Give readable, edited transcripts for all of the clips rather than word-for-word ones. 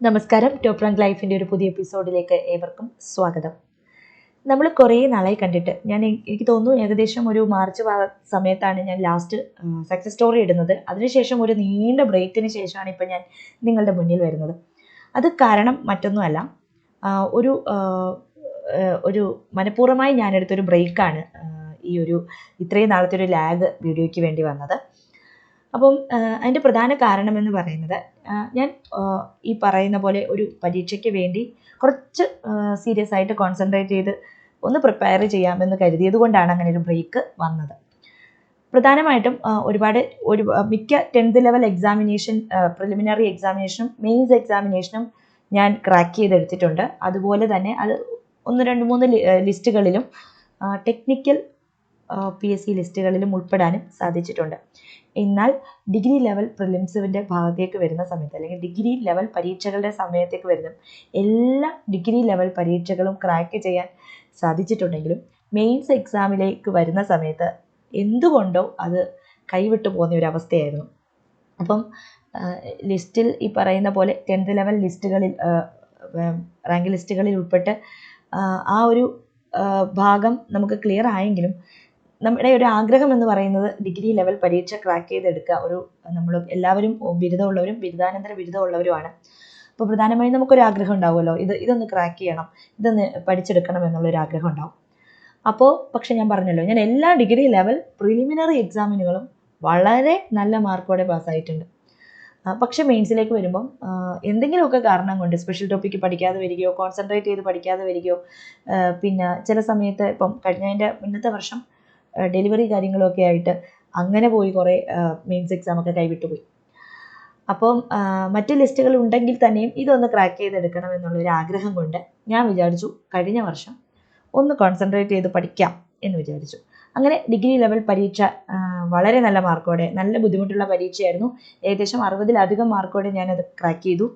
നമസ്കാരം. Top rank ലൈഫിൻ്റെ ഒരു പുതിയ എപ്പിസോഡിലേക്ക് ഏവർക്കും സ്വാഗതം. നമ്മൾ കുറേ നാളായി കണ്ടിട്ട് എനിക്ക് തോന്നുന്നു ഏകദേശം ഒരു മാർച്ച് സമയത്താണ് ഞാൻ ലാസ്റ്റ് സക്സസ് സ്റ്റോറി ഇടുന്നത്. അതിനുശേഷം ഒരു നീണ്ട ബ്രേക്കിന് ശേഷമാണ് ഇപ്പം ഞാൻ നിങ്ങളുടെ മുന്നിൽ വരുന്നത്. അത് കാരണം മറ്റൊന്നുമല്ല, ഒരു മനഃപൂർവ്വമായി ഞാനെടുത്തൊരു ബ്രേക്കാണ് ഇത്രയും നാളത്തെ ഒരു ലാഗ് വീഡിയോയ്ക്ക് വേണ്ടി വന്നത്. അപ്പം അതിൻ്റെ പ്രധാന കാരണം എന്ന് പറയുന്നത്, ഞാൻ ഈ പറയുന്ന പോലെ ഒരു പരീക്ഷയ്ക്ക് വേണ്ടി കുറച്ച് സീരിയസ് ആയിട്ട് കോൺസെൻട്രേറ്റ് ചെയ്ത് ഒന്ന് പ്രിപ്പയർ ചെയ്യാമെന്ന് കരുതിയത് കൊണ്ടാണ് അങ്ങനെ ഒരു ബ്രേക്ക് വന്നത്. പ്രധാനമായിട്ടും മിക്ക 10th ലെവൽ എക്സാമിനേഷൻ, പ്രിലിമിനറി എക്സാമിനേഷനും മെയിൻസ് എക്സാമിനേഷനും ഞാൻ ക്രാക്ക് ചെയ്തെടുത്തിട്ടുണ്ട്. അതുപോലെ തന്നെ അത് 1-2-3 ലിസ്റ്റുകളിലും ടെക്നിക്കൽ PSC ലിസ്റ്റുകളിലും ഉൾപ്പെടാനും സാധിച്ചിട്ടുണ്ട്. എന്നാൽ ഡിഗ്രി ലെവൽ പ്രിലിംസിൻ്റെ ഭാഗത്തേക്ക് വരുന്ന സമയത്ത്, അല്ലെങ്കിൽ ഡിഗ്രി ലെവൽ പരീക്ഷകളുടെ സമയത്തേക്ക് വരുന്ന എല്ലാ ഡിഗ്രി ലെവൽ പരീക്ഷകളും ക്രാക്ക് ചെയ്യാൻ സാധിച്ചിട്ടുണ്ടെങ്കിലും മെയിൻസ് എക്സാമിലേക്ക് വരുന്ന സമയത്ത് എന്തുകൊണ്ടോ അത് കൈവിട്ടു പോകുന്ന ഒരു അവസ്ഥയായിരുന്നു. അപ്പം ലിസ്റ്റിൽ ഈ പറയുന്ന പോലെ 10th ലെവൽ ലിസ്റ്റുകളിൽ, റാങ്ക് ലിസ്റ്റുകളിൽ ഉൾപ്പെട്ട് ആ ഒരു ഭാഗം നമുക്ക് ക്ലിയർ ആയെങ്കിലും നമ്മുടെ ഒരു ആഗ്രഹം എന്ന് പറയുന്നത് ഡിഗ്രി ലെവൽ പരീക്ഷ ക്രാക്ക് ചെയ്തെടുക്കുക. നമ്മൾ എല്ലാവരും ബിരുദമുള്ളവരും ബിരുദാനന്തര ബിരുദമുള്ളവരുമാണ്. അപ്പോൾ പ്രധാനമായും നമുക്കൊരു ആഗ്രഹം ഉണ്ടാവുമല്ലോ, ഇതൊന്ന് ക്രാക്ക് ചെയ്യണം, ഇതൊന്ന് പഠിച്ചെടുക്കണം എന്നുള്ളൊരു ആഗ്രഹം ഉണ്ടാവും. പക്ഷെ ഞാൻ പറഞ്ഞല്ലോ, ഞാൻ എല്ലാ ഡിഗ്രി ലെവൽ പ്രിലിമിനറി എക്സാമിനുകളും വളരെ നല്ല മാർക്കോടെ പാസ്സായിട്ടുണ്ട്. പക്ഷെ മെയിൻസിലേക്ക് വരുമ്പം എന്തെങ്കിലുമൊക്കെ കാരണം കൊണ്ട് സ്പെഷ്യൽ ടോപ്പിക്ക് പഠിക്കാതെ വരികയോ, കോൺസെൻട്രേറ്റ് ചെയ്ത് പഠിക്കാതെ വരികയോ, പിന്നെ ചില സമയത്ത് ഇപ്പം കഴിഞ്ഞതിൻ്റെ മുന്നത്തെ വർഷം ഡെലിവറി കാര്യങ്ങളൊക്കെ ആയിട്ട് അങ്ങനെ പോയി കുറേ മെയിൻസ് എക്സാമൊക്കെ കൈവിട്ടു പോയി. അപ്പം മറ്റ് ലിസ്റ്റുകൾ ഉണ്ടെങ്കിൽ തന്നെയും ഇതൊന്ന് ക്രാക്ക് ചെയ്തെടുക്കണം എന്നുള്ളൊരു ആഗ്രഹം കൊണ്ട് ഞാൻ വിചാരിച്ചു കഴിഞ്ഞ വർഷം ഒന്ന് കോൺസെൻട്രേറ്റ് ചെയ്ത് പഠിക്കാം എന്ന് വിചാരിച്ചു. അങ്ങനെ ഡിഗ്രി ലെവൽ പരീക്ഷ വളരെ നല്ല മാർക്കോടെ, നല്ല ബുദ്ധിമുട്ടുള്ള പരീക്ഷയായിരുന്നു, ഏകദേശം 60-ലധികം മാർക്കോടെ ഞാനത് ക്രാക്ക് ചെയ്തു.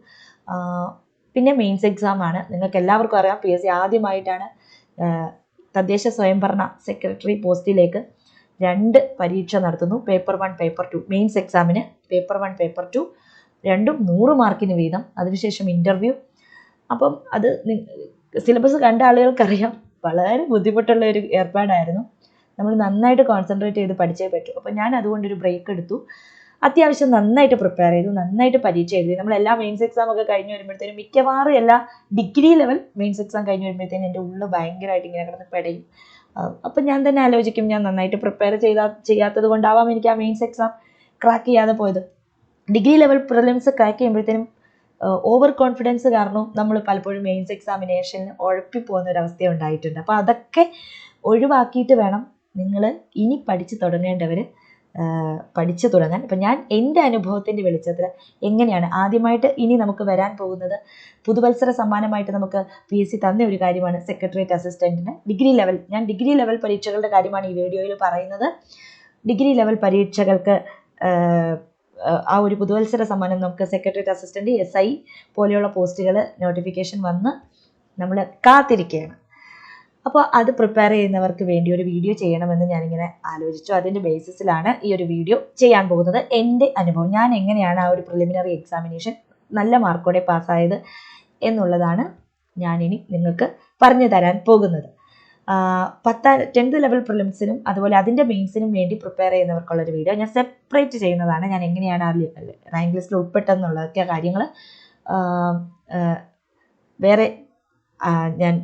പിന്നെ മെയിൻസ് എക്സാമാണ്. നിങ്ങൾക്ക് എല്ലാവർക്കും അറിയാം, PSC ആദ്യമായിട്ടാണ് തദ്ദേശ സ്വയംഭരണ സെക്രട്ടറി പോസ്റ്റിലേക്ക് 2 പരീക്ഷ നടത്തുന്നു. Paper 1, paper 2. മെയിൻസ് എക്സാമിന് പേപ്പർ 1, പേപ്പർ 2 രണ്ടും 100 മാർക്കിന് വീതം. അതിനുശേഷം ഇൻ്റർവ്യൂ. അപ്പം അത് സിലബസ് കണ്ട ആളുകൾക്കറിയാം, വളരെ ബുദ്ധിമുട്ടുള്ള ഒരു ഏർപ്പാടായിരുന്നു. നമ്മൾ നന്നായിട്ട് കോൺസെൻട്രേറ്റ് ചെയ്ത് പഠിച്ചേ പറ്റൂ. അപ്പം ഞാൻ അതുകൊണ്ടൊരു ബ്രേക്ക് എടുത്തു. അത്യാവശ്യം നന്നായിട്ട് പ്രിപ്പയർ ചെയ്തു, നന്നായിട്ട് പരീക്ഷ എഴുതി. നമ്മളെല്ലാ മെയിൻസ് എക്സാം ഒക്കെ കഴിഞ്ഞ് വരുമ്പോഴത്തേനും, മിക്കവാറും എല്ലാ ഡിഗ്രി ലെവൽ മെയിൻസ് എക്സാം കഴിഞ്ഞ് വരുമ്പോഴത്തേനും എൻ്റെ ഉള്ളിൽ ഭയങ്കരമായിട്ട് ഇങ്ങനെ കിടന്ന് പെടയും. അപ്പം ഞാൻ തന്നെ ആലോചിക്കും, ഞാൻ നന്നായിട്ട് പ്രിപ്പയർ ചെയ്യാത്തത് കൊണ്ടാവാം എനിക്ക് ആ മെയിൻസ് എക്സാം ക്രാക്ക് ചെയ്യാതെ പോയത്. ഡിഗ്രി ലെവൽ പ്രിലിംസ് ക്രാക്ക് ചെയ്യുമ്പോഴത്തേനും ഓവർ കോൺഫിഡൻസ് കാരണം നമ്മൾ പലപ്പോഴും മെയിൻസ് എക്സാമിനേഷന് ഉഴപ്പിപ്പോകുന്ന ഒരവസ്ഥ ഉണ്ടായിട്ടുണ്ട്. അപ്പോൾ അതൊക്കെ ഒഴിവാക്കിയിട്ട് വേണം നിങ്ങൾ ഇനി പഠിച്ചു തുടങ്ങേണ്ടവർ പഠിച്ചു തുടങ്ങാൻ. അപ്പം ഞാൻ എൻ്റെ അനുഭവത്തിൻ്റെ വെളിച്ചത്തിൽ എങ്ങനെയാണ് ആദ്യമായിട്ട് ഇനി നമുക്ക് വരാൻ പോകുന്നത്, പുതുവത്സര സമ്മാനമായിട്ട് നമുക്ക് PSC തന്ന ഒരു കാര്യമാണ് സെക്രട്ടേറിയറ്റ് അസിസ്റ്റൻറ്റിന് ഞാൻ ഡിഗ്രി ലെവൽ പരീക്ഷകളുടെ കാര്യമാണ് ഈ വീഡിയോയിൽ പറയുന്നത്. ഡിഗ്രി ലെവൽ പരീക്ഷകൾക്ക് ആ ഒരു പുതുവത്സര സമ്മാനം നമുക്ക് സെക്രട്ടേറിയറ്റ് അസിസ്റ്റൻറ്റ്, SI പോലെയുള്ള പോസ്റ്റുകൾ നോട്ടിഫിക്കേഷൻ വന്ന് നമ്മൾ കാത്തിരിക്കുകയാണ്. അപ്പോൾ അത് പ്രിപ്പയർ ചെയ്യുന്നവർക്ക് വേണ്ടി ഒരു വീഡിയോ ചെയ്യണമെന്ന് ഞാനിങ്ങനെ ആലോചിച്ചു. അതിൻ്റെ ബേസിസിലാണ് ഈ ഒരു വീഡിയോ ചെയ്യാൻ പോകുന്നത്. എൻ്റെ അനുഭവം, ഞാൻ എങ്ങനെയാണ് ആ ഒരു പ്രിലിമിനറി എക്സാമിനേഷൻ നല്ല മാർക്കോടെ പാസ്സായത് എന്നുള്ളതാണ് ഞാനിനി നിങ്ങൾക്ക് പറഞ്ഞു തരാൻ പോകുന്നത്. 10th ലെവൽ പ്രിലിംസിനും അതുപോലെ അതിൻ്റെ മെയിൻസിനും വേണ്ടി പ്രിപ്പയർ ചെയ്യുന്നവർക്കുള്ളൊരു വീഡിയോ ഞാൻ സെപ്പറേറ്റ് ചെയ്യുന്നതാണ്. ഞാൻ എങ്ങനെയാണ് ആ റാങ്ക് ലിസ്റ്റിൽ ഉൾപ്പെട്ടെന്നുള്ളതൊക്കെ കാര്യങ്ങൾ വേറെ ഞാൻ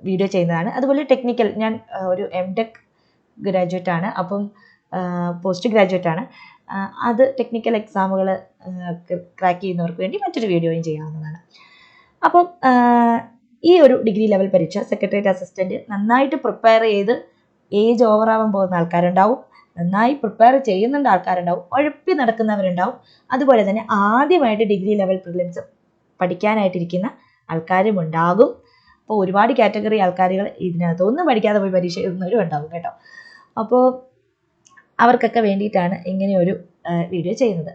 വീഡിയോ ചെയ്യുന്നതാണ്. അതുപോലെ ടെക്നിക്കൽ, ഞാൻ ഒരു MTech ഗ്രാജുവേറ്റ് ആണ്, അപ്പം പോസ്റ്റ് ഗ്രാജുവേറ്റ് ആണ്. അത് ടെക്നിക്കൽ എക്സാമുകൾ ക്രാക്ക് ചെയ്യുന്നവർക്ക് വേണ്ടി മറ്റൊരു വീഡിയോയും ചെയ്യാവുന്നതാണ്. അപ്പം ഈ ഒരു ഡിഗ്രി ലെവൽ പരീക്ഷ സെക്രട്ടേറിയറ്റ് അസിസ്റ്റൻറ്റ് നന്നായിട്ട് പ്രിപ്പയർ ചെയ്ത് ഏജ് ഓവറാവാൻ പോകുന്ന ആൾക്കാരുണ്ടാവും, നന്നായി പ്രിപ്പയർ ചെയ്യുന്നുണ്ട് ആൾക്കാരുണ്ടാവും, ഉഴപ്പി നടക്കുന്നവരുണ്ടാവും. അതുപോലെ തന്നെ ആദ്യമായിട്ട് ഡിഗ്രി ലെവൽ പ്രിലിംസ് പഠിക്കാനായിട്ടിരിക്കുന്ന ആൾക്കാരും ഉണ്ടാകും. അപ്പോൾ ഒരുപാട് കാറ്റഗറി ആൾക്കാരുകൾ ഇതിനകത്തൊന്നും പഠിക്കാതെ പോയി പരീക്ഷ എഴുതുന്നവരും ഉണ്ടാവും കേട്ടോ. അപ്പോൾ അവർക്കൊക്കെ വേണ്ടിയിട്ടാണ് ഇങ്ങനെയൊരു വീഡിയോ ചെയ്യുന്നത്.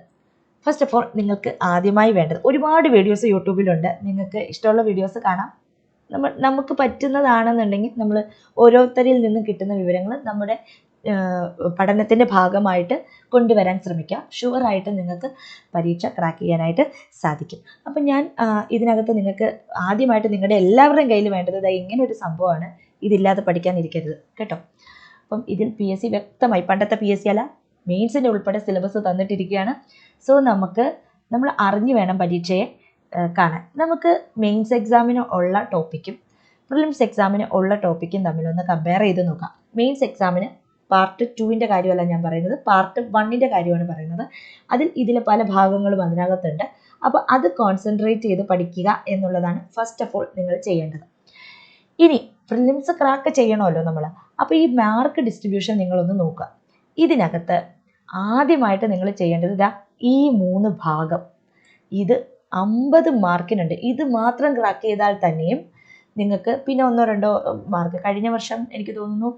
ഫസ്റ്റ് ഓഫ് ഓൾ, നിങ്ങൾക്ക് ആദ്യമായി വേണ്ടത്, ഒരുപാട് വീഡിയോസ് യൂട്യൂബിലുണ്ട്, നിങ്ങൾക്ക് ഇഷ്ടമുള്ള വീഡിയോസ് കാണാം. നമുക്ക് പറ്റുന്നതാണെന്നുണ്ടെങ്കിൽ നമ്മൾ ഓരോരുത്തരിൽ നിന്നും കിട്ടുന്ന വിവരങ്ങൾ നമ്മുടെ പഠനത്തിൻ്റെ ഭാഗമായിട്ട് കൊണ്ടുവരാൻ ശ്രമിക്കുക. ഷുവറായിട്ട് നിങ്ങൾക്ക് പരീക്ഷ ക്രാക്ക് ചെയ്യാനായിട്ട് സാധിക്കും. അപ്പം ഞാൻ ഇതിനകത്ത് നിങ്ങൾക്ക് ആദ്യമായിട്ട് നിങ്ങളുടെ എല്ലാവരുടെയും കയ്യിൽ വേണ്ടത് ഇങ്ങനെ ഒരു സംഭവമാണ്. ഇതില്ലാതെ പഠിക്കാനിരിക്കരുത് കേട്ടോ. അപ്പം ഇതിൽ PSC വ്യക്തമായി, പണ്ടത്തെ PSC അല്ല, മെയിൻസിൻ്റെ ഉൾപ്പെടെ സിലബസ് തന്നിട്ടിരിക്കുകയാണ്. സോ നമ്മൾ അറിഞ്ഞു വേണം പരീക്ഷയെ കാണാൻ. നമുക്ക് മെയിൻസ് എക്സാമിന് ഉള്ള ടോപ്പിക്കും പ്രിലിംസ് എക്സാമിന് ഉള്ള ടോപ്പിക്കും തമ്മിലൊന്ന് കമ്പയർ ചെയ്ത് നോക്കാം. മെയിൻസ് എക്സാമിന് പാർട്ട് 2ൻ്റെ കാര്യമല്ല ഞാൻ പറയുന്നത്, പാർട്ട് 1ൻ്റെ കാര്യമാണ് പറയുന്നത്. ഇതിലെ പല ഭാഗങ്ങളും അതിനകത്തുണ്ട്. അപ്പോൾ അത് കോൺസെൻട്രേറ്റ് ചെയ്ത് പഠിക്കുക എന്നുള്ളതാണ് ഫസ്റ്റ് ഓഫ് ഓൾ നിങ്ങൾ ചെയ്യേണ്ടത്. ഇനി പ്രിലിംസ് ക്രാക്ക് ചെയ്യണമല്ലോ നമ്മൾ. അപ്പോൾ ഈ മാർക്ക് ഡിസ്ട്രിബ്യൂഷൻ നിങ്ങളൊന്ന് നോക്കുക. ഇതിനകത്ത് ആദ്യമായിട്ട് നിങ്ങൾ ചെയ്യേണ്ടത് ഈ 3 ഭാഗം, ഇത് 50 മാർക്കിനുണ്ട്. ഇത് മാത്രം ക്രാക്ക് ചെയ്താൽ തന്നെയും നിങ്ങൾക്ക് പിന്നെ 1-2 മാർക്ക്, കഴിഞ്ഞ വർഷം എനിക്ക് തോന്നുന്നു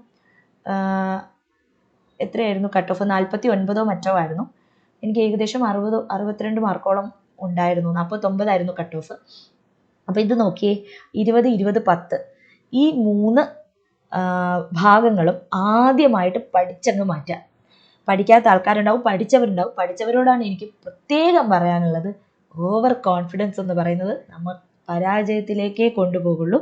എത്രയായിരുന്നു കട്ട് ഓഫ്, 49 മറ്റോ ആയിരുന്നു. എനിക്ക് ഏകദേശം 62 മാർക്കോളം ഉണ്ടായിരുന്നു, 49 കട്ട് ഓഫ്. അപ്പോൾ ഇത് നോക്കിയേ, 20, 20, 10 ഈ 3 ഭാഗങ്ങളും ആദ്യമായിട്ട് പഠിച്ചങ്ങ് മാറ്റുക. പഠിക്കാത്ത ആൾക്കാരുണ്ടാവും, പഠിച്ചവരുണ്ടാവും. പഠിച്ചവരോടാണ് എനിക്ക് പ്രത്യേകം പറയാനുള്ളത്, ഓവർ കോൺഫിഡൻസ് എന്ന് പറയുന്നത് നമ്മൾ പരാജയത്തിലേക്കേ കൊണ്ടുപോകുള്ളൂ.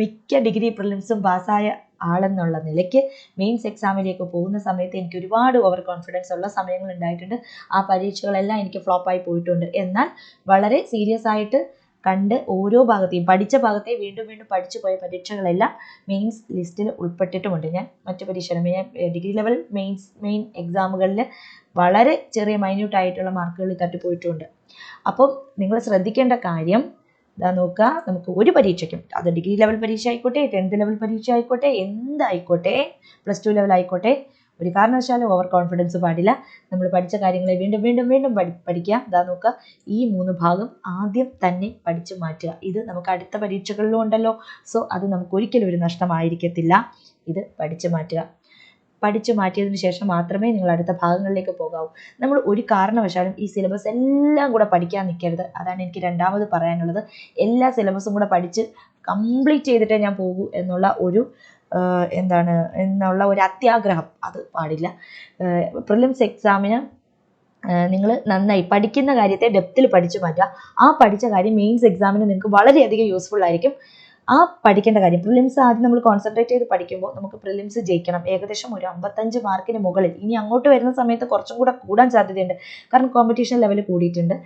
മിക്ക ഡിഗ്രി പ്രിലിംസും പാസ്സായ ആളെന്നുള്ള നിലയ്ക്ക് മെയിൻസ് എക്സാമിലേക്ക് പോകുന്ന സമയത്ത് എനിക്ക് ഒരുപാട് ഓവർ കോൺഫിഡൻസ് ഉള്ള സമയങ്ങൾ ഉണ്ടായിട്ടുണ്ട്. ആ പരീക്ഷകളെല്ലാം എനിക്ക് ഫ്ലോപ്പായി പോയിട്ടുണ്ട്. എന്നാൽ വളരെ സീരിയസ് ആയിട്ട് കണ്ട് ഓരോ ഭാഗത്തെയും, പഠിച്ച ഭാഗത്തെ വീണ്ടും വീണ്ടും പഠിച്ചു പോയ പരീക്ഷകളെല്ലാം മെയിൻസ് ലിസ്റ്റിൽ ഉൾപ്പെട്ടിട്ടുമുണ്ട്. ഞാൻ മറ്റു പരീക്ഷകൾ, ഡിഗ്രി ലെവൽ മെയിൻ എക്സാമുകളിൽ വളരെ ചെറിയ മൈന്യൂട്ടായിട്ടുള്ള മാർക്കുകളിൽ തട്ടിപ്പോയിട്ടുണ്ട്. അപ്പം നിങ്ങൾ ശ്രദ്ധിക്കേണ്ട കാര്യം നോക്കുക, നമുക്ക് ഒരു പരീക്ഷയ്ക്കും, അത് ഡിഗ്രി ലെവൽ പരീക്ഷ ആയിക്കോട്ടെ, 10th ലെവൽ പരീക്ഷ ആയിക്കോട്ടെ, എന്തായിക്കോട്ടെ, +2 ലെവൽ ആയിക്കോട്ടെ, ഒരു കാരണവശാലും ഓവർ കോൺഫിഡൻസ് പാടില്ല. നമ്മൾ പഠിച്ച കാര്യങ്ങളെ വീണ്ടും വീണ്ടും വീണ്ടും പഠിക്കുക. നോക്കുക, ഈ 3 ഭാഗം ആദ്യം തന്നെ പഠിച്ചു മാറ്റുക. ഇത് നമുക്ക് അടുത്ത പരീക്ഷകളിലും ഉണ്ടല്ലോ. സോ അത് നമുക്ക് ഒരിക്കലും ഒരു നഷ്ടമായിരിക്കത്തില്ല. ഇത് പഠിച്ചു മാറ്റുക. പഠിച്ചു മാറ്റിയതിന് ശേഷം മാത്രമേ നിങ്ങൾ അടുത്ത ഭാഗങ്ങളിലേക്ക് പോകാവൂ. നമ്മൾ ഒരു കാരണവശാലും ഈ സിലബസ് എല്ലാം കൂടെ പഠിക്കാൻ നിൽക്കരുത്. അതാണ് എനിക്ക് രണ്ടാമത് പറയാനുള്ളത്. എല്ലാ സിലബസും കൂടെ പഠിച്ച് കംപ്ലീറ്റ് ചെയ്തിട്ടേ ഞാൻ പോകൂ എന്നുള്ള ഒരു അത്യാഗ്രഹം, അത് പാടില്ല. പ്രിലിംസ് എക്സാമിന് നിങ്ങൾ നന്നായി പഠിക്കുന്ന കാര്യത്തെ ഡെപ്തിൽ പഠിച്ചു മാറ്റുക. ആ പഠിച്ച കാര്യം മെയിൻസ് എക്സാമിന് നിങ്ങൾക്ക് വളരെയധികം യൂസ്ഫുൾ ആയിരിക്കും. ആ പഠിക്കേണ്ട കാര്യം പ്രിലിംസ് ആദ്യം നമ്മൾ കോൺസെൻട്രേറ്റ് ചെയ്ത് പഠിക്കുമ്പോൾ നമുക്ക് പ്രിലിംസ് ജയിക്കണം. ഏകദേശം ഒരു 55 മാർക്കിന് മുകളിൽ. ഇനി അങ്ങോട്ട് വരുന്ന സമയത്ത് കുറച്ചും കൂടെ കൂടാൻ സാധ്യതയുണ്ട്, കാരണം കോമ്പറ്റീഷൻ ലെവൽ കൂടിയിട്ടുണ്ട്.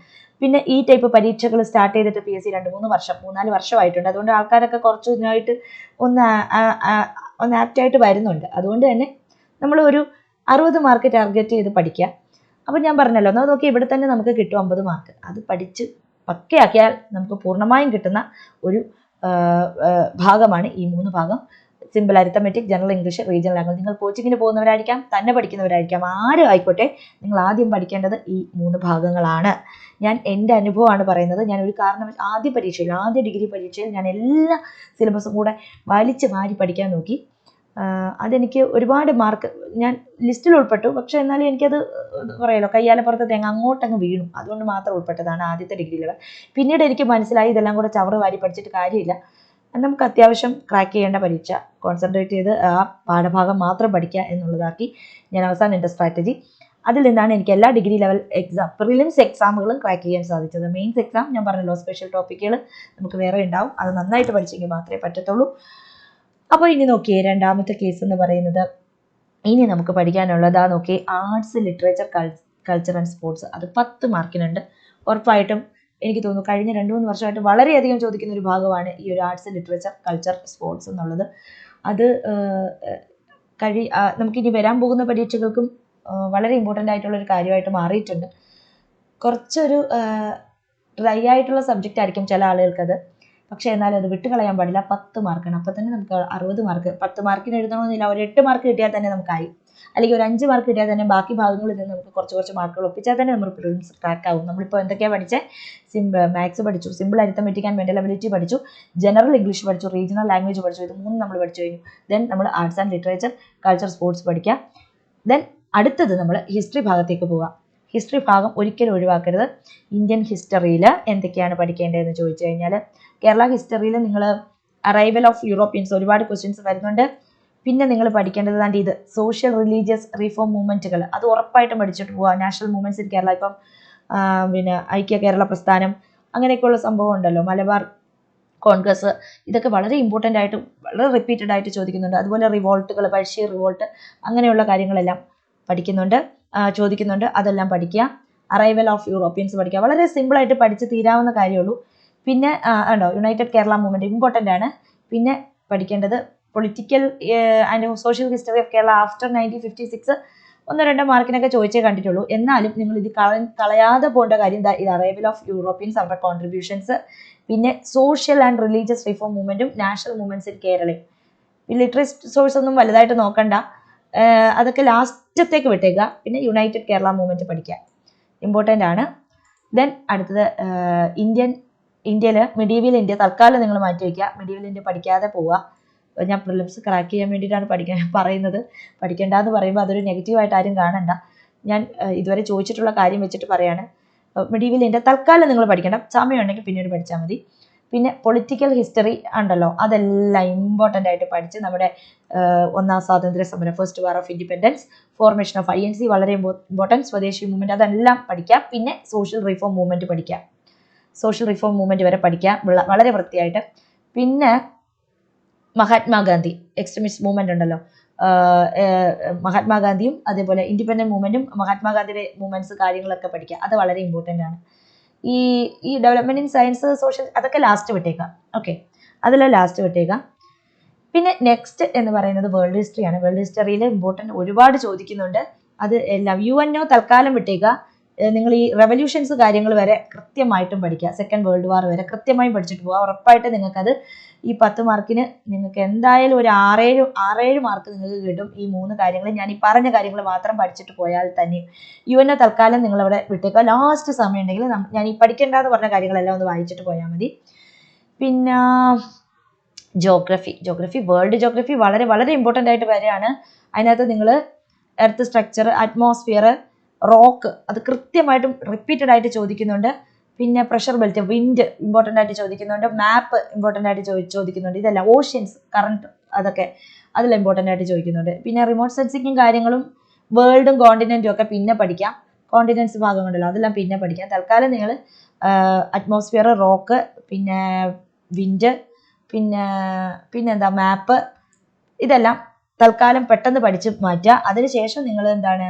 പിന്നെ ഈ ടൈപ്പ് പരീക്ഷകൾ സ്റ്റാർട്ട് ചെയ്തിട്ട് PSC 2-3 വർഷം 3-4 വർഷമായിട്ടുണ്ട്. അതുകൊണ്ട് ആൾക്കാരൊക്കെ കുറച്ച് ഇതിനായിട്ട് ഒന്ന് ആപ്റ്റായിട്ട് വരുന്നുണ്ട്. അതുകൊണ്ട് തന്നെ നമ്മൾ ഒരു 60 മാർക്ക് ടാർഗറ്റ് ചെയ്ത് പഠിക്കുക. അപ്പം ഞാൻ പറഞ്ഞല്ലോ, എന്നാൽ നോക്കി ഇവിടെ തന്നെ നമുക്ക് കിട്ടും 50 മാർക്ക്. അത് പഠിച്ച് പക്കയാക്കിയാൽ നമുക്ക് പൂർണ്ണമായും കിട്ടുന്ന ഒരു ഭാഗമാണ് ഈ 3 ഭാഗം. Simple arithmetic, general English, regional language. നിങ്ങൾ കോച്ചിങ്ങിന് പോകുന്നവരായിരിക്കാം, തന്നെ പഠിക്കുന്നവരായിരിക്കാം, ആരും ആയിക്കോട്ടെ, നിങ്ങൾ ആദ്യം പഠിക്കേണ്ടത് ഈ 3 ഭാഗങ്ങളാണ്. ഞാൻ എൻ്റെ അനുഭവമാണ് പറയുന്നത്. ഞാൻ ഒരു കാരണം ആദ്യ ഡിഗ്രി പരീക്ഷയിൽ ഞാൻ എല്ലാ സിലബസും കൂടെ വലിച്ച് വാരി പഠിക്കാൻ നോക്കി. അതെനിക്ക് ഒരുപാട് മാർക്ക്, ഞാൻ ലിസ്റ്റിൽ ഉൾപ്പെട്ടു. പക്ഷേ എന്നാലും എനിക്കത് പറയല്ലോ, കയ്യാലപ്പുറത്ത് തേങ്ങ അങ്ങോട്ടങ്ങ് വീണു. അതുകൊണ്ട് മാത്രം ഉൾപ്പെട്ടതാണ് ആദ്യത്തെ ഡിഗ്രി ലെവൽ. പിന്നീട് എനിക്ക് മനസ്സിലായി ഇതെല്ലാം കൂടെ ചവറ് വാരി പഠിച്ചിട്ട് കാര്യമില്ല. നമുക്ക് അത്യാവശ്യം ക്രാക്ക് ചെയ്യേണ്ട പരീക്ഷ കോൺസെൻട്രേറ്റ് ചെയ്ത് ആ പാഠഭാഗം മാത്രം പഠിക്കുക എന്നുള്ളതാക്കി ഞാൻ അവസാനം എൻ്റെ സ്ട്രാറ്റജി. അതിൽ നിന്നാണ് എനിക്ക് എല്ലാ ഡിഗ്രി ലെവൽ പ്രിലിംസ് എക്സാമുകളും ക്രാക്ക് ചെയ്യാൻ സാധിച്ചത്. മെയിൻസ് എക്സാം ഞാൻ പറഞ്ഞല്ലോ, സ്പെഷ്യൽ ടോപ്പിക്കുകൾ നമുക്ക് വേറെ ഉണ്ടാവും. അത് നന്നായിട്ട് പഠിച്ചെങ്കിൽ മാത്രമേ പറ്റത്തുള്ളൂ. അപ്പോൾ ഇനി നോക്കിയേ, രണ്ടാമത്തെ കേസ് എന്ന് പറയുന്നത്, ഇനി നമുക്ക് പഠിക്കാനുള്ളതാ നോക്കിയേ, arts, literature, culture and sports. അത് 10 മാർക്കിനുണ്ട്. ഉറപ്പായിട്ടും എനിക്ക് തോന്നുന്നു കഴിഞ്ഞ 2-3 വർഷമായിട്ട് വളരെയധികം ചോദിക്കുന്ന ഒരു ഭാഗമാണ് ഈ ഒരു ആർട്സ്, ലിറ്ററേച്ചർ, കൾച്ചർ, സ്പോർട്സ് എന്നുള്ളത്. അത് നമുക്കിനി വരാൻ പോകുന്ന പരീക്ഷകൾക്കും വളരെ ഇമ്പോർട്ടൻ്റ് ആയിട്ടുള്ളൊരു കാര്യമായിട്ട് മാറിയിട്ടുണ്ട്. കുറച്ചൊരു ഡ്രൈ ആയിട്ടുള്ള സബ്ജക്റ്റ് ആയിരിക്കും ചില ആളുകൾക്കത്. പക്ഷേ എന്നാലും അത് വിട്ടുകളയാൻ പാടില്ല. 10 മാർക്കാണ്. അപ്പോൾ തന്നെ നമുക്ക് 60 മാർക്ക്. 10 മാർക്കിന് എഴുതണമെന്നില്ല, ഒരു 8 മാർക്ക് കിട്ടിയാൽ തന്നെ നമുക്കായി. അല്ലെങ്കിൽ ഒരു 5 മാർക്ക് കിട്ടിയാൽ തന്നെ ബാക്കി ഭാഗങ്ങളിൽ നിന്ന് നമുക്ക് കുറച്ച് മാർക്കുകൾ ഒപ്പിച്ചാൽ തന്നെ നമ്മൾ പ്രിലിംസ് ക്രാക്ക് ആവും. നമ്മളിപ്പോൾ എന്തൊക്കെയാണ് പഠിച്ചത്? മാത്സ് പഠിച്ചു, simple arithmetic and mental ability പഠിച്ചു, ജനറൽ ഇംഗ്ലീഷ് പഠിച്ചു, റീജിയണൽ ലാംഗ്വേജ് പഠിച്ചു. ഇത് 3 നമ്മൾ പഠിച്ചു കഴിഞ്ഞു. ദെൻ നമ്മൾ arts and literature, culture, sports പഠിക്കുക. ദെൻ അടുത്തത് നമ്മൾ ഹിസ്റ്ററി ഭാഗത്തേക്ക് പോകാം. ഹിസ്റ്ററി ഭാഗം ഒരിക്കലും ഒഴിവാക്കരുത്. ഇന്ത്യൻ ഹിസ്റ്ററിയിൽ എന്തൊക്കെയാണ് പഠിക്കേണ്ടതെന്ന് ചോദിച്ചു കഴിഞ്ഞാൽ, കേരള ഹിസ്റ്ററിയിൽ നിങ്ങൾ അറൈവൽ ഓഫ് യൂറോപ്യൻസ് ഒരുപാട് ക്വസ്റ്റ്യൻസ് വരുന്നുണ്ട്. പിന്നെ നിങ്ങൾ പഠിക്കേണ്ടത് ദാണ്ട് ഇത് സോഷ്യൽ റിലീജിയസ് റീഫോം മൂവ്മെൻറ്റുകൾ, അത് ഉറപ്പായിട്ടും പഠിച്ചിട്ട് പോവുക. നാഷണൽ മൂവ്മെൻറ്റ്സ് ഇൻ കേരള, ഇപ്പം പിന്നെ ഐക്യ കേരള പ്രസ്ഥാനം അങ്ങനെയൊക്കെയുള്ള സംഭവം ഉണ്ടല്ലോ, മലബാർ കോൺഗ്രസ്, ഇതൊക്കെ വളരെ ഇമ്പോർട്ടൻ്റ് ആയിട്ട് വളരെ റിപ്പീറ്റഡ് ആയിട്ട് ചോദിക്കുന്നുണ്ട്. അതുപോലെ റിവോൾട്ടുകൾ, ബഷീർ റിവോൾട്ട്, അങ്ങനെയുള്ള കാര്യങ്ങളെല്ലാം ചോദിക്കുന്നുണ്ട്. അതെല്ലാം പഠിക്കുക. അറൈവൽ ഓഫ് യൂറോപ്യൻസ് പഠിക്കുക. വളരെ സിമ്പിളായിട്ട് പഠിച്ച് തീരാവുന്ന കാര്യമുള്ളൂ. പിന്നെ ഉണ്ടോ യുണൈറ്റഡ് കേരള മൂവ്മെൻറ്റ് ഇമ്പോർട്ടൻ്റ് ആണ്. പിന്നെ പഠിക്കേണ്ടത് political and social history of Kerala after 1956 1-2 മാർക്കിനൊക്കെ ചോദിച്ചേ കണ്ടിട്ടുള്ളൂ. എന്നാലും നിങ്ങൾ ഇത് കളയാതെ പോകേണ്ട കാര്യം ഇത് അറൈവൽ ഓഫ് യൂറോപ്യൻസ്, അവരുടെ കോൺട്രിബ്യൂഷൻസ്, പിന്നെ സോഷ്യൽ ആൻഡ് റിലീജിയസ് റിഫോം മൂവ്മെൻറ്റും നാഷണൽ മൂവ്മെൻറ്റ്സ് ഇൻ കേരളയും. ലിറ്റററി സോഴ്സ് ഒന്നും വലുതായിട്ട് നോക്കണ്ട, അതൊക്കെ ലാസ്റ്റത്തേക്ക് വിട്ടേക്കുക. പിന്നെ യുണൈറ്റഡ് കേരള മൂവ്മെൻറ്റ് പഠിക്കുക, ഇമ്പോർട്ടൻ്റ് ആണ്. ദെൻ അടുത്തത് ഇന്ത്യയിൽ മിഡീവൽ ഇന്ത്യ തൽക്കാലം നിങ്ങൾ മാറ്റി വയ്ക്കുക. മിഡീവൽ ഇന്ത്യ പഠിക്കാതെ പോവുക. ഞാൻ പ്രിലിംസ് ക്രാക്ക് ചെയ്യാൻ വേണ്ടിയിട്ടാണ് പറയുന്നത്. പഠിക്കേണ്ടെന്ന് പറയുമ്പോൾ അതൊരു നെഗറ്റീവായിട്ട് ആരും കാണണ്ട. ഞാൻ ഇതുവരെ ചോദിച്ചിട്ടുള്ള കാര്യം വെച്ചിട്ട് പറയാണ്. മിഡീവൽ ഇന്ത്യ തൽക്കാലം നിങ്ങൾ പഠിക്കേണ്ട, സമയമുണ്ടെങ്കിൽ പിന്നീട് പഠിച്ചാൽ മതി. പിന്നെ പൊളിറ്റിക്കൽ ഹിസ്റ്ററി ഉണ്ടല്ലോ, അതെല്ലാം ഇമ്പോർട്ടൻ്റ് ആയിട്ട് പഠിച്ച് നമ്മുടെ ഒന്നാം സ്വാതന്ത്ര്യ സമരം, first war of independence, formation of INC വളരെ ഇമ്പോർട്ടൻറ്റ്, സ്വദേശി മൂവ്മെൻറ്റ്, അതെല്ലാം പഠിക്കാം. പിന്നെ സോഷ്യൽ റിഫോം മൂവ്മെൻറ്റ് പഠിക്കാം. സോഷ്യൽ റിഫോം മൂവ്മെൻറ്റ് വരെ പഠിക്കാം വളരെ വൃത്തിയായിട്ട്. പിന്നെ മഹാത്മാഗാന്ധി എക്സ്ട്രീമിസ്റ്റ് മൂവ്മെൻ്റ് ഉണ്ടല്ലോ, മഹാത്മാഗാന്ധിയും അതേപോലെ ഇൻഡിപെൻഡൻറ്റ് മൂവ്മെൻറ്റും മഹാത്മാഗാന്ധിയുടെ മൂവ്മെൻറ്റ്സ് കാര്യങ്ങളൊക്കെ പഠിക്കുക. അത് വളരെ ഇമ്പോർട്ടൻ്റ് ആണ്. ഈ ഡെവലപ്മെൻറ്റ് ഇൻ സയൻസ്, സോഷ്യൽ, അതൊക്കെ ലാസ്റ്റ് വിട്ടേക്കാം. ഓക്കെ, അതെല്ലാം ലാസ്റ്റ് വിട്ടേക്കാം. പിന്നെ നെക്സ്റ്റ് എന്ന് പറയുന്നത് വേൾഡ് ഹിസ്റ്ററിയാണ്. വേൾഡ് ഹിസ്റ്ററിയിൽ ഇമ്പോർട്ടൻ്റ് ഒരുപാട് ചോദിക്കുന്നുണ്ട്. അത് എല്ലാം UNO തൽക്കാലം വിട്ടേക്കുക. നിങ്ങൾ ഈ റെവല്യൂഷൻസ് കാര്യങ്ങൾ വരെ കൃത്യമായിട്ടും പഠിക്കുക. സെക്കൻഡ് വേൾഡ് വാർ വരെ കൃത്യമായും പഠിച്ചിട്ട് പോവുക. ഉറപ്പായിട്ട് നിങ്ങൾക്കത് ഈ 10 മാർക്കിന് നിങ്ങൾക്ക് എന്തായാലും ഒരു 6-7 മാർക്ക് നിങ്ങൾക്ക് കിട്ടും. ഈ 3 കാര്യങ്ങൾ, ഞാൻ ഈ പറഞ്ഞ കാര്യങ്ങൾ മാത്രം പഠിച്ചിട്ട് പോയാൽ തന്നെ. UNO തൽക്കാലം നിങ്ങളവിടെ വിട്ടേക്കുക. ലാസ്റ്റ് സമയം ഉണ്ടെങ്കിൽ ഞാൻ ഈ പഠിക്കേണ്ടെന്ന് പറഞ്ഞ കാര്യങ്ങളെല്ലാം ഒന്ന് വായിച്ചിട്ട് പോയാൽ മതി. പിന്നെ ജോഗ്രഫി വേൾഡ് ജോഗ്രഫി വളരെ വളരെ ഇമ്പോർട്ടൻ്റ് ആയിട്ട് വരികയാണ്. അതിനകത്ത് നിങ്ങൾ എർത്ത് സ്ട്രക്ചർ, അറ്റ്മോസ്ഫിയർ, റോക്ക്, അത് കൃത്യമായിട്ടും റിപ്പീറ്റഡ് ആയിട്ട് ചോദിക്കുന്നുണ്ട്. പിന്നെ പ്രഷർ ബെൽറ്റ്, വിൻഡ് ഇമ്പോർട്ടൻ്റ് ആയിട്ട് ചോദിക്കുന്നുണ്ട്. മാപ്പ് ഇമ്പോർട്ടൻ്റ് ആയിട്ട് ചോദിക്കുന്നുണ്ട്. ഇതെല്ലാം ഓഷ്യൻസ്, കറണ്ട്, അതൊക്കെ അതെല്ലാം ഇമ്പോർട്ടൻ്റ് ആയിട്ട് ചോദിക്കുന്നുണ്ട്. പിന്നെ റിമോട്ട് സെൻസിങ്ങും കാര്യങ്ങളും വേൾഡും കോണ്ടിനെൻറ്റും ഒക്കെ പിന്നെ പഠിക്കാം. കോണ്ടിനെൻറ്റ്സ് ഭാഗമുണ്ടല്ലോ, അതെല്ലാം പിന്നെ പഠിക്കാം. തൽക്കാലം നിങ്ങൾ അറ്റ്മോസ്ഫിയർ, റോക്ക്, പിന്നെ വിൻഡ്, പിന്നെന്താ മാപ്പ്, ഇതെല്ലാം തൽക്കാലം പെട്ടെന്ന് പഠിച്ച് മാറ്റുക. അതിനുശേഷം നിങ്ങൾ എന്താണ്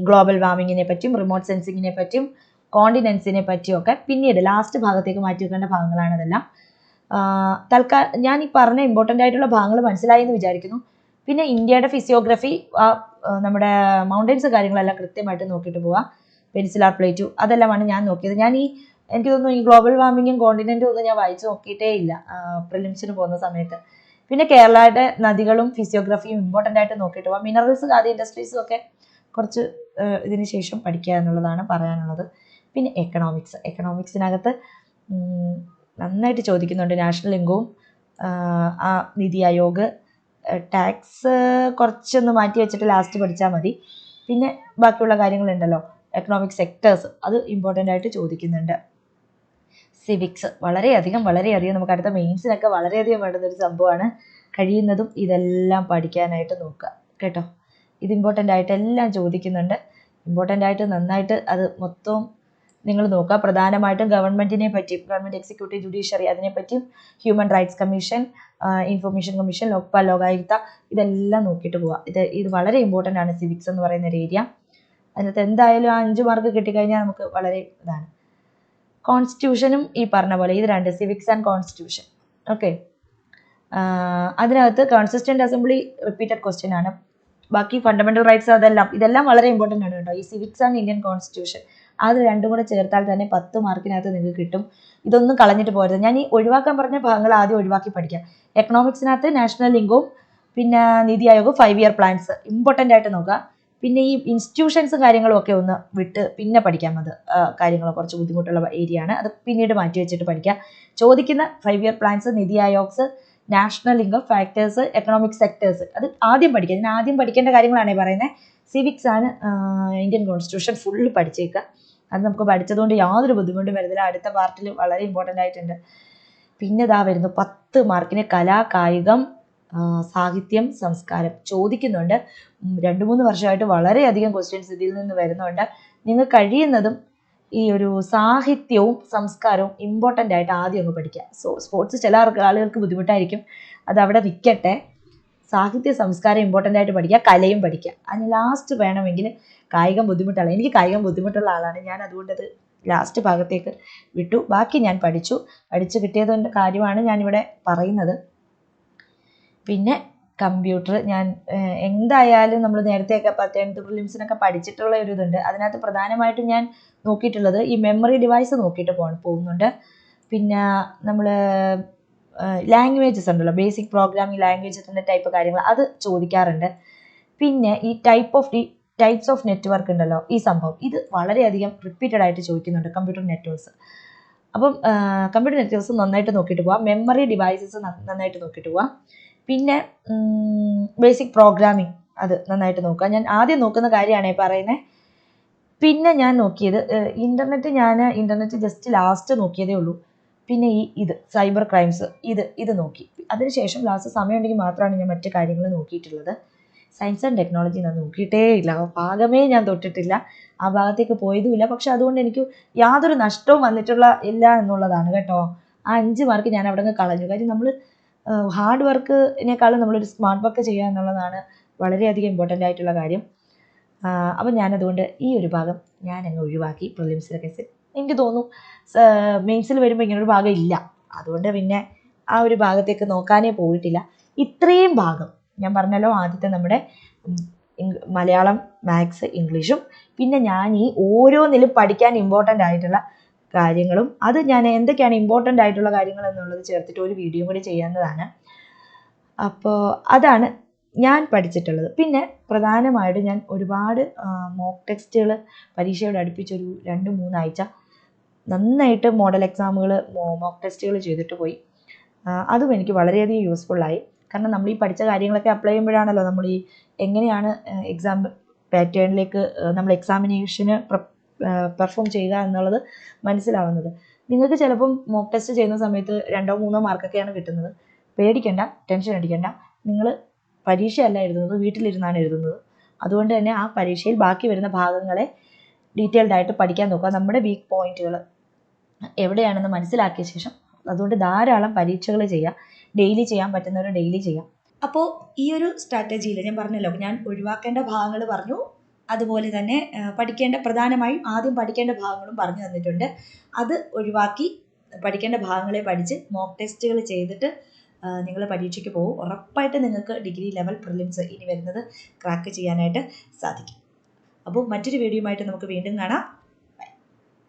ഗ്ലോബൽ വാർമിങ്ങിനെ പറ്റിയും റിമോട്ട് സെൻസിങ്ങിനെ പറ്റിയും കോണ്ടിനെൻസിനെ പറ്റിയൊക്കെ പിന്നീട് ലാസ്റ്റ് ഭാഗത്തേക്ക് മാറ്റി വെക്കേണ്ട ഭാഗങ്ങളാണ് ഇതെല്ലാം. ഞാൻ ഈ പറഞ്ഞ ഇമ്പോർട്ടൻ്റ് ആയിട്ടുള്ള ഭാഗങ്ങൾ മനസ്സിലായി എന്ന് വിചാരിക്കുന്നു. പിന്നെ ഇന്ത്യയുടെ ഫിസിയോഗ്രഫി, നമ്മുടെ മൗണ്ടൻസ് കാര്യങ്ങളെല്ലാം കൃത്യമായിട്ട് നോക്കിയിട്ട് പോവാം. പെനിൻസുലാർ പ്ലേറ്റു, അതെല്ലാമാണ് ഞാൻ നോക്കിയത്. എനിക്ക് തോന്നുന്നു ഈ ഗ്ലോബൽ വാർമിങ്ങും കോണ്ടിനെൻറ്റും ഒന്നും ഞാൻ വായിച്ചു നോക്കിയിട്ടേ ഇല്ല പ്രിലിംസിന് പോകുന്ന സമയത്ത്. പിന്നെ കേരളയുടെ നദികളും ഫിസിയോഗ്രഫിയും ഇമ്പോർട്ടൻ്റ് ആയിട്ട് നോക്കിയിട്ട് പോവാം. മിനറൽസ്, ഖാദി ഇൻഡസ്ട്രീസും ഒക്കെ കുറച്ച് ഇതിന് ശേഷം പഠിക്കുക എന്നുള്ളതാണ് പറയാനുള്ളത്. പിന്നെ എക്കണോമിക്സിനകത്ത് നന്നായിട്ട് ചോദിക്കുന്നുണ്ട്. നാഷണൽ ഇൻകവും, നിതി ആയോഗ്, ടാക്സ് കുറച്ചൊന്ന് മാറ്റി വെച്ചിട്ട് ലാസ്റ്റ് പഠിച്ചാൽ മതി. പിന്നെ ബാക്കിയുള്ള കാര്യങ്ങളുണ്ടല്ലോ, എക്കണോമിക് സെക്ടേഴ്സ്, അത് ഇമ്പോർട്ടൻ്റ് ആയിട്ട് ചോദിക്കുന്നുണ്ട്. സിവിക്സ് വളരെയധികം നമുക്ക് അടുത്ത മെയിൻസിനൊക്കെ വളരെയധികം വേണ്ടുന്നൊരു സംഭവമാണ്. കഴിയുന്നതും ഇതെല്ലാം പഠിക്കാനായിട്ട് നോക്കുക കേട്ടോ. ഇത് ഇമ്പോർട്ടൻ്റ് ആയിട്ട് എല്ലാം ചോദിക്കുന്നുണ്ട്. ഇമ്പോർട്ടൻ്റ് ആയിട്ട് നന്നായിട്ട് അത് മൊത്തവും നിങ്ങൾ നോക്കുക. പ്രധാനമായിട്ടും ഗവൺമെൻറ്റിനെ പറ്റിയും, ഗവൺമെൻറ് എക്സിക്യൂട്ടീവ്, ജുഡീഷ്യറി, അതിനെപ്പറ്റിയും, human rights commission, information commission, Lokpal, Lokayukta, ഇതെല്ലാം നോക്കിയിട്ട് പോവുക. ഇത് വളരെ ഇമ്പോർട്ടൻ്റ് ആണ് സിവിക്സ് എന്ന് പറയുന്ന ഒരു ഏരിയ. അതിനകത്ത് എന്തായാലും 5 മാർക്ക് കിട്ടിക്കഴിഞ്ഞാൽ നമുക്ക് വളരെ ഇതാണ്. കോൺസ്റ്റിറ്റ്യൂഷനും ഈ പറഞ്ഞ പോലെ ഇത് 2, സിവിക്സ് ആൻഡ് കോൺസ്റ്റിറ്റ്യൂഷൻ. ഓക്കെ, അതിനകത്ത് കൺസിസ്റ്റന്റ് അസംബ്ലി റിപ്പീറ്റഡ് ക്വസ്റ്റ്യൻ ആണ്. ബാക്കി ഫണ്ടമെന്റൽ റൈറ്റ്സ് ഇതെല്ലാം വളരെ ഇമ്പോർട്ടൻ്റ് ആണ് കേട്ടോ. ഈ സിവിക്സ് ആൻഡ് ഇന്ത്യൻ കോൺസ്റ്റിറ്റ്യൂഷൻ, അത് രണ്ടും കൂടെ ചേർത്താൽ തന്നെ 10 മാർക്കിനകത്ത് നിങ്ങൾക്ക് കിട്ടും. ഇതൊന്നും കളഞ്ഞിട്ട് പോരുത്. ഞാൻ ഈ ഒഴിവാക്കാൻ പറഞ്ഞ ഭാഗങ്ങൾ ആദ്യം ഒഴിവാക്കി പഠിക്കാം. എക്കണോമിക്സിനകത്ത് നാഷണൽ ഇൻകവും പിന്നെ നിതി ആയോഗും 5 ഇയർ പ്ലാൻസ് ഇമ്പോർട്ടൻ്റ് ആയിട്ട് നോക്കുക. പിന്നെ ഈ ഇൻസ്റ്റിറ്റ്യൂഷൻസ് കാര്യങ്ങളും ഒക്കെ ഒന്ന് വിട്ട് പിന്നെ പഠിക്കാം. അത് കാര്യങ്ങൾ കുറച്ച് ബുദ്ധിമുട്ടുള്ള ഏരിയ ആണ്, അത് പിന്നീട് മാറ്റി വെച്ചിട്ട് പഠിക്കാം. ചോദിക്കുന്ന 5 year plans, NITI Aayogs, national income, factors, economic sectors, അത് ആദ്യം പഠിക്കുക. ഞാൻ ആദ്യം പഠിക്കേണ്ട കാര്യങ്ങളാണ് പറയുന്നത്. സിവിക്സ് ആണ് ഇന്ത്യൻ കോൺസ്റ്റിറ്റ്യൂഷൻ ഫുള്ള് പഠിച്ചേക്കുക. അത് നമുക്ക് പഠിച്ചതുകൊണ്ട് യാതൊരു ബുദ്ധിമുട്ടും വരുന്നില്ല. അടുത്ത പാർട്ടിൽ വളരെ ഇമ്പോർട്ടൻ്റ് ആയിട്ടുണ്ട്. പിന്നെ ഇതാ വരുന്നു 10 മാർക്കിന് കലാ, കായികം, സാഹിത്യം, സംസ്കാരം ചോദിക്കുന്നുണ്ട്. 2-3 വർഷമായിട്ട് വളരെയധികം ക്വസ്റ്റ്യൻസ് ഇതിൽ നിന്ന് വരുന്നുണ്ട്. നിങ്ങൾ കഴിയുന്നതും ഈ ഒരു സാഹിത്യവും സംസ്കാരവും ഇമ്പോർട്ടൻ്റ് ആയിട്ട് ആദ്യം ഒന്ന് പഠിക്കുക. സ്പോർട്സ് ചില ആളുകൾക്ക് ബുദ്ധിമുട്ടായിരിക്കും, അതവിടെ നിൽക്കട്ടെ. സാഹിത്യ സംസ്കാരം ഇമ്പോർട്ടൻ്റ് ആയിട്ട് പഠിക്കുക, കലയും പഠിക്കുക. അതിന് ലാസ്റ്റ് വേണമെങ്കിൽ കായികം ബുദ്ധിമുട്ടുള്ള, എനിക്ക് കായികം ബുദ്ധിമുട്ടുള്ള ആളാണ് ഞാൻ, അതുകൊണ്ട് അത് ലാസ്റ്റ് ഭാഗത്തേക്ക് വിട്ടു. ബാക്കി ഞാൻ പഠിച്ചു കിട്ടിയതിൻ്റെ കാര്യമാണ് ഞാനിവിടെ പറയുന്നത്. പിന്നെ കമ്പ്യൂട്ടർ ഞാൻ എന്തായാലും നമ്മൾ നേരത്തെയൊക്കെ 10th പ്രിലിംസിനൊക്കെ പഠിച്ചിട്ടുള്ള ഒരു ഇതുണ്ട്. അതിനകത്ത് പ്രധാനമായിട്ടും ഞാൻ നോക്കിയിട്ടുള്ളത് ഈ മെമ്മറി ഡിവൈസ് നോക്കിയിട്ട് പോകുന്നുണ്ട്. പിന്നെ നമ്മൾ ലാംഗ്വേജസ് ഉണ്ടല്ലോ, ബേസിക് പ്രോഗ്രാമിംഗ് ലാംഗ്വേജസിൻ്റെ ടൈപ്പ് കാര്യങ്ങൾ അത് ചോദിക്കാറുണ്ട്. പിന്നെ ഈ ടൈപ്സ് ഓഫ് നെറ്റ്വർക്ക് ഉണ്ടല്ലോ, ഈ സംഭവം ഇത് വളരെയധികം റിപ്പീറ്റഡ് ആയിട്ട് ചോദിക്കുന്നുണ്ട്, കമ്പ്യൂട്ടർ നെറ്റ്വർക്ക്സ്. അപ്പം കമ്പ്യൂട്ടർ നെറ്റ്വർക്ക്സ് നന്നായിട്ട് നോക്കിയിട്ട് പോവാം, മെമ്മറി ഡിവൈസസ് നന്നായിട്ട് നോക്കിയിട്ട് പോവാം. പിന്നെ ബേസിക് പ്രോഗ്രാമിംഗ് അത് നന്നായിട്ട് നോക്കുക. ഞാൻ ആദ്യം നോക്കുന്ന കാര്യമാണ് പറയുന്നത്. പിന്നെ ഞാൻ നോക്കിയത് ഇൻ്റർനെറ്റ് ജസ്റ്റ് ലാസ്റ്റ് നോക്കിയതേ ഉള്ളൂ. പിന്നെ ഇത് സൈബർ ക്രൈംസ് ഇത് നോക്കി. അതിനുശേഷം ലാസ്റ്റ് സമയമുണ്ടെങ്കിൽ മാത്രമാണ് ഞാൻ മറ്റു കാര്യങ്ങൾ നോക്കിയിട്ടുള്ളത്. സയൻസ് ആൻഡ് ടെക്നോളജി ഞാൻ നോക്കിയിട്ടേ ഇല്ല, ഭാഗമേ ഞാൻ തൊട്ടിട്ടില്ല, ആ ഭാഗത്തേക്ക് പോയതുമില്ല. പക്ഷെ അതുകൊണ്ട് എനിക്ക് യാതൊരു നഷ്ടവും ഇല്ല എന്നുള്ളതാണ് കേട്ടോ. ആ 5 മാർക്ക് ഞാൻ അവിടെ നിന്ന് കളഞ്ഞു. കാര്യം നമ്മൾ ഹാർഡ് വർക്കിനേക്കാളും നമ്മളൊരു സ്മാർട്ട് വർക്ക് ചെയ്യുക എന്നുള്ളതാണ് വളരെയധികം ഇമ്പോർട്ടൻ്റ് ആയിട്ടുള്ള കാര്യം. അപ്പം ഞാനതുകൊണ്ട് ഈ ഒരു ഭാഗം ഞാനങ്ങ് ഒഴിവാക്കി. പ്രിലിംസിലൊക്കെ എനിക്ക് തോന്നുന്നു മെയിൻസിൽ വരുമ്പോൾ ഇങ്ങനൊരു ഭാഗം ഇല്ല, അതുകൊണ്ട് പിന്നെ ആ ഒരു ഭാഗത്തേക്ക് നോക്കാനേ പോയിട്ടില്ല. ഇത്രയും ഭാഗം ഞാൻ പറഞ്ഞല്ലോ, ആദ്യത്തെ നമ്മുടെ മലയാളം, മാത്സ്, ഇംഗ്ലീഷും, പിന്നെ ഞാൻ ഈ ഓരോന്നിലും പഠിക്കാൻ ഇമ്പോർട്ടൻ്റ് ആയിട്ടുള്ള കാര്യങ്ങളും, അത് ഞാൻ എന്തൊക്കെയാണ് ഇമ്പോർട്ടൻ്റ് ആയിട്ടുള്ള കാര്യങ്ങൾ എന്നുള്ളത് ചേർത്തിട്ട് ഒരു വീഡിയോ കൂടി ചെയ്യുന്നതാണ്. അപ്പോൾ അതാണ് ഞാൻ പഠിച്ചിട്ടുള്ളത്. പിന്നെ പ്രധാനമായിട്ടും ഞാൻ ഒരുപാട് മോക്ക് ടെസ്റ്റുകൾ പരീക്ഷയോട് അടുപ്പിച്ചൊരു 2-3 ആഴ്ച നന്നായിട്ട് മോഡൽ എക്സാമുകൾ, മോക്ക് ടെസ്റ്റുകൾ ചെയ്തിട്ട് പോയി. അതും എനിക്ക് വളരെയധികം യൂസ്ഫുള്ളായി. കാരണം നമ്മൾ ഈ പഠിച്ച കാര്യങ്ങളൊക്കെ അപ്ലൈ ചെയ്യുമ്പോഴാണല്ലോ നമ്മൾ ഈ എങ്ങനെയാണ് എക്സാം പാറ്റേണിലേക്ക് നമ്മൾ എക്സാമിനേഷന് പെർഫോം ചെയ്യുക എന്നുള്ളത് മനസ്സിലാവുന്നത്. നിങ്ങൾക്ക് ചിലപ്പം മോക്ക് ടെസ്റ്റ് ചെയ്യുന്ന സമയത്ത് 2-3 മാർക്കൊക്കെയാണ് കിട്ടുന്നത്. പേടിക്കണ്ട, ടെൻഷൻ അടിക്കണ്ട. നിങ്ങൾ പരീക്ഷയല്ല എഴുതുന്നത്, വീട്ടിലിരുന്നാണ് എഴുതുന്നത്. അതുകൊണ്ട് തന്നെ ആ പരീക്ഷയിൽ ബാക്കി വരുന്ന ഭാഗങ്ങളെ ഡീറ്റെയിൽഡ് ആയിട്ട് പഠിക്കാൻ നോക്കുക. നമ്മുടെ വീക്ക് പോയിന്റുകൾ എവിടെയാണെന്ന് മനസ്സിലാക്കിയ ശേഷം അതുകൊണ്ട് ധാരാളം പരീക്ഷകൾ ചെയ്യുക. ഡെയിലി ചെയ്യാൻ പറ്റുന്നവർ ഡെയിലി ചെയ്യാം. അപ്പോൾ ഈ ഒരു സ്ട്രാറ്റജിയിൽ ഞാൻ പറഞ്ഞല്ലോ, ഞാൻ ഒഴിവാക്കേണ്ട ഭാഗങ്ങൾ പറഞ്ഞു, അതുപോലെ തന്നെ പ്രധാനമായും ആദ്യം പഠിക്കേണ്ട ഭാഗങ്ങളും പറഞ്ഞു തന്നിട്ടുണ്ട്. അത് ഒഴിവാക്കി പഠിക്കേണ്ട ഭാഗങ്ങളെ പഠിച്ച് മോക്ക് ടെസ്റ്റുകൾ ചെയ്തിട്ട് നിങ്ങൾ പരീക്ഷയ്ക്ക് പോകും. ഉറപ്പായിട്ട് നിങ്ങൾക്ക് ഡിഗ്രി ലെവൽ പ്രിലിംസ് ഇനി വരുന്നത് ക്രാക്ക് ചെയ്യാനായിട്ട് സാധിക്കും. അപ്പോൾ മറ്റൊരു വീഡിയോയുമായിട്ട് നമുക്ക് വീണ്ടും കാണാം.